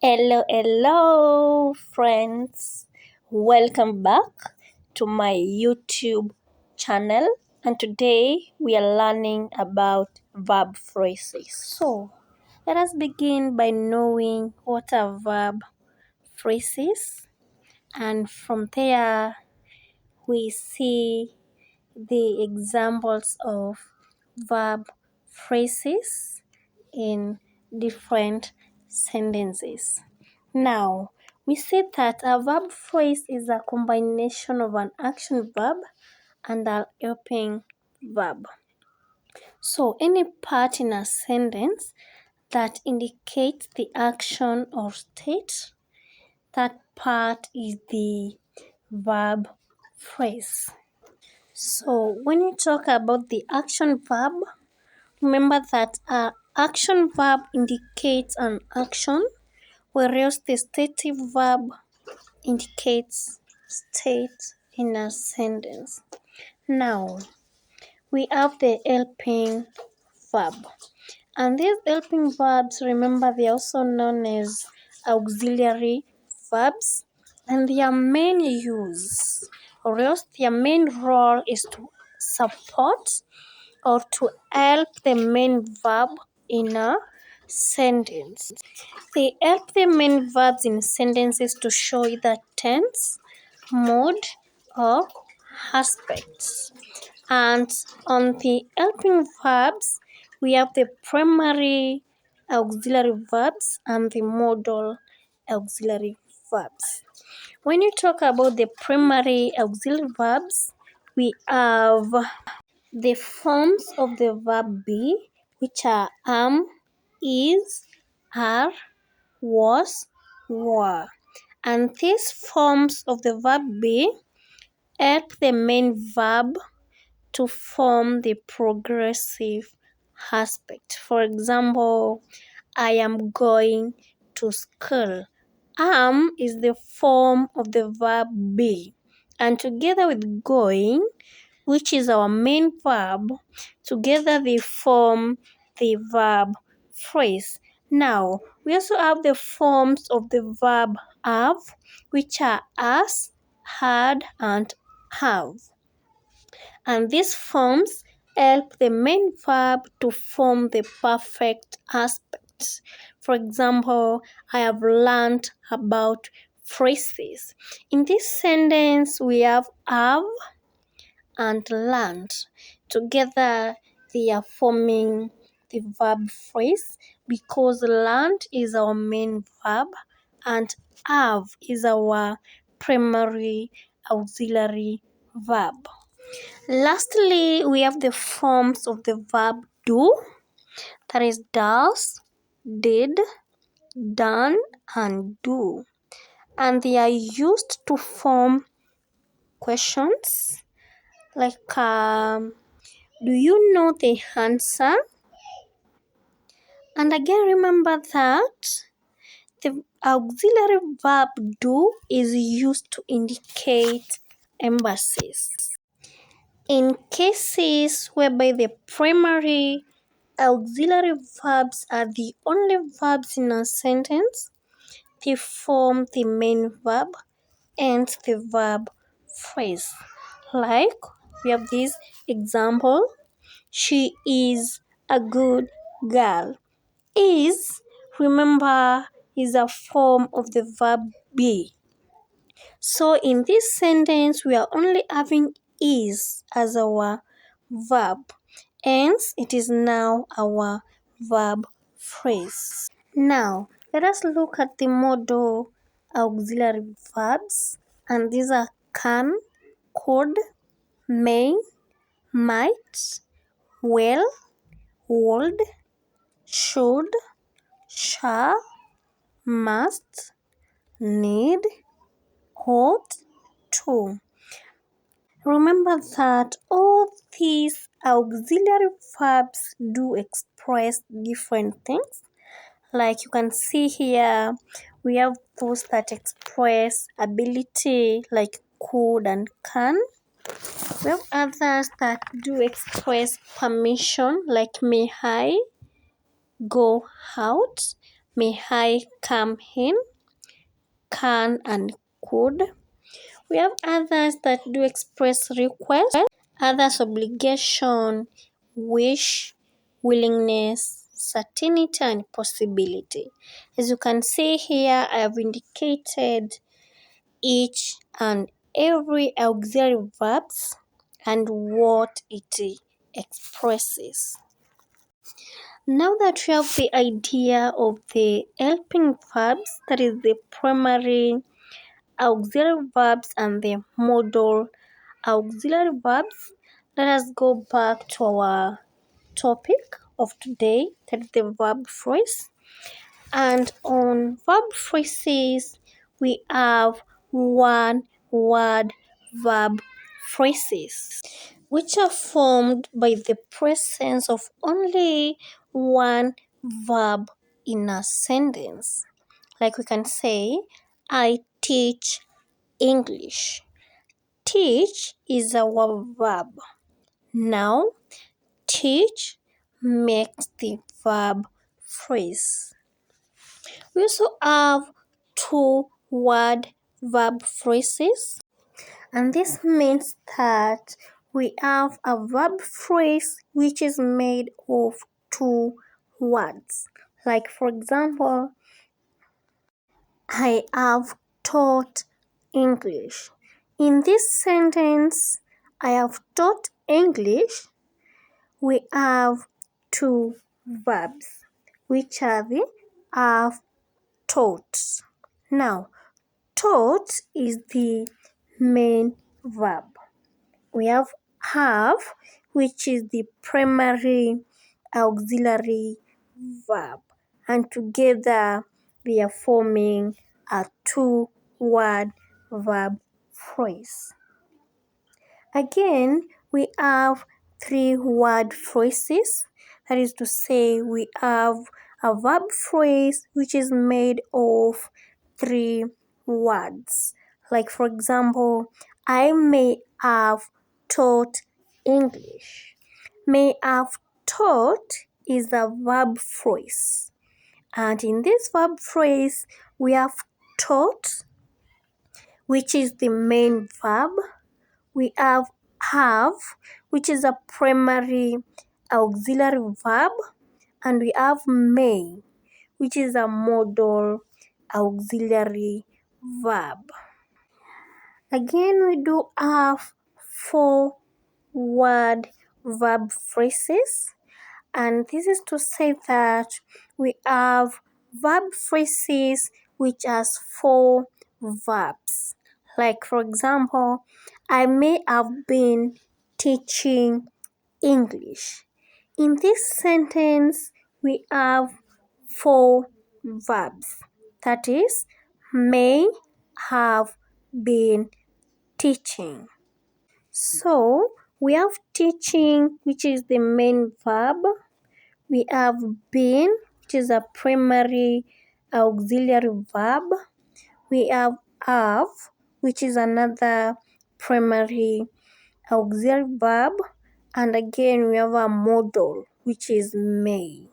Hello, friends. Welcome back to my YouTube channel. And today we are learning about verb phrases. So, let us begin by knowing what are verb phrases. And from there, we see the examples of verb phrases in different sentences. Now, we said that a verb phrase is a combination of an action verb and a helping verb. So, any part in a sentence that indicates the action or state, that part is the verb phrase. So, when you talk about the action verb, remember that an action verb indicates an action, whereas the stative verb indicates state in a sentence. Now, we have the helping verb. And these helping verbs, remember, they are also known as auxiliary verbs. And their main use, or else their main role, is to support or to help the main verb in a sentence. They help the main verbs in sentences to show either tense, mood, or aspects. And on the helping verbs, we have the primary auxiliary verbs and the modal auxiliary verbs. When you talk about the primary auxiliary verbs, we have the forms of the verb be, which are am, is, are, was, were. And these forms of the verb be help the main verb to form the progressive aspect. For example, I am going to school. Am is the form of the verb be, and together with going, which is our main verb, together they form the verb phrase. Now, we also have the forms of the verb have, which are has, had, and have. And these forms help the main verb to form the perfect aspects. For example, I have learned about phrases. In this sentence, we have and learned. Together, they are forming the verb phrase because learned is our main verb and have is our primary auxiliary verb. Lastly, we have the forms of the verb do, that is does, did, done, and do. And they are used to form questions like do you know the answer? And again, remember that the auxiliary verb do is used to indicate emphasis. In cases whereby the primary auxiliary verbs are the only verbs in a sentence, they form the main verb and the verb phrase. Like, we have this example: she is a good girl. Is, remember, is a form of the verb be. So in this sentence, we are only having is as our verb. Hence, it is now our verb phrase. Now, let us look at the modal auxiliary verbs. And these are can, could, may, might, will, would, should, shall, must, need, ought to. Remember that all these auxiliary verbs do express different things. Like you can see here, we have those that express ability, like could and can. We have others that do express permission, like may I go out. May I come in? Can and could. We have others that do express request, others obligation, wish, willingness, certainty, and possibility. As you can see here, I have indicated each and every auxiliary verbs and what it expresses. Now that you have the idea of the helping verbs, that is the primary auxiliary verbs and the modal auxiliary verbs, let us go back to our topic of today, that is the verb phrase. And on verb phrases, we have one word verb phrases, which are formed by the presence of only one verb in a sentence. Like we can say, I teach English. Teach is our verb. Now, teach makes the verb phrase. We also have two word verb phrases, and this means that we have a verb phrase which is made of two words. Like, for example, I have taught English. In this sentence, I have taught English, we have two verbs, which are the have taught. Now, taught is the main verb. We have, which is the primary auxiliary verb, and together they are forming a two-word verb phrase. Again, we have three-word phrases. That is to say, we have a verb phrase which is made of three words. Like, for example, I may have taught English. May have taught is a verb phrase. And in this verb phrase, we have taught, which is the main verb. We have, which is a primary auxiliary verb. And we have may, which is a modal auxiliary verb. Again, we do have four-word verb phrases, and this is to say that we have verb phrases which has four verbs. Like, for example, I may have been teaching English. In this sentence, we have four verbs. That is, may have been teaching. So, we have teaching, which is the main verb. We have been, which is a primary auxiliary verb. We have, which is another primary auxiliary verb. And again, we have a modal, which is may.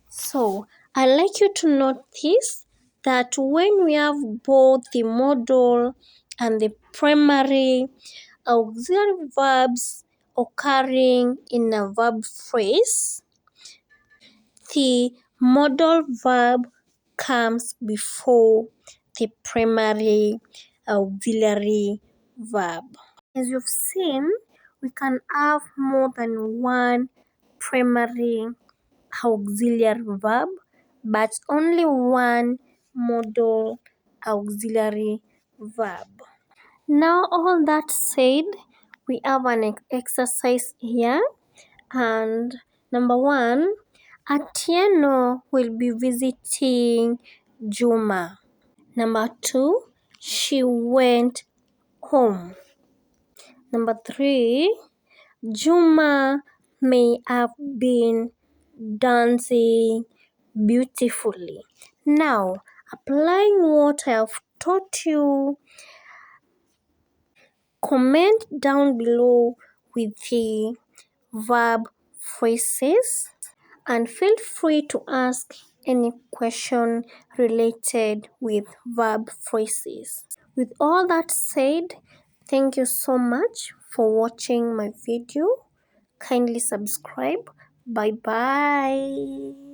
So, I'd like you to notice that when we have both the modal and the primary auxiliary verbs occurring in a verb phrase, the modal verb comes before the primary auxiliary verb. As you've seen, we can have more than one primary auxiliary verb, but only one modal auxiliary verb. Now, all that said, we have an exercise here, and number one, Atieno will be visiting Juma. Number two, she went home. Number three, Juma may have been dancing beautifully. Now, applying what I have taught you, comment down below with the verb phrases and feel free to ask any question related with verb phrases. With all that said, thank you so much for watching my video. Kindly subscribe. Bye bye.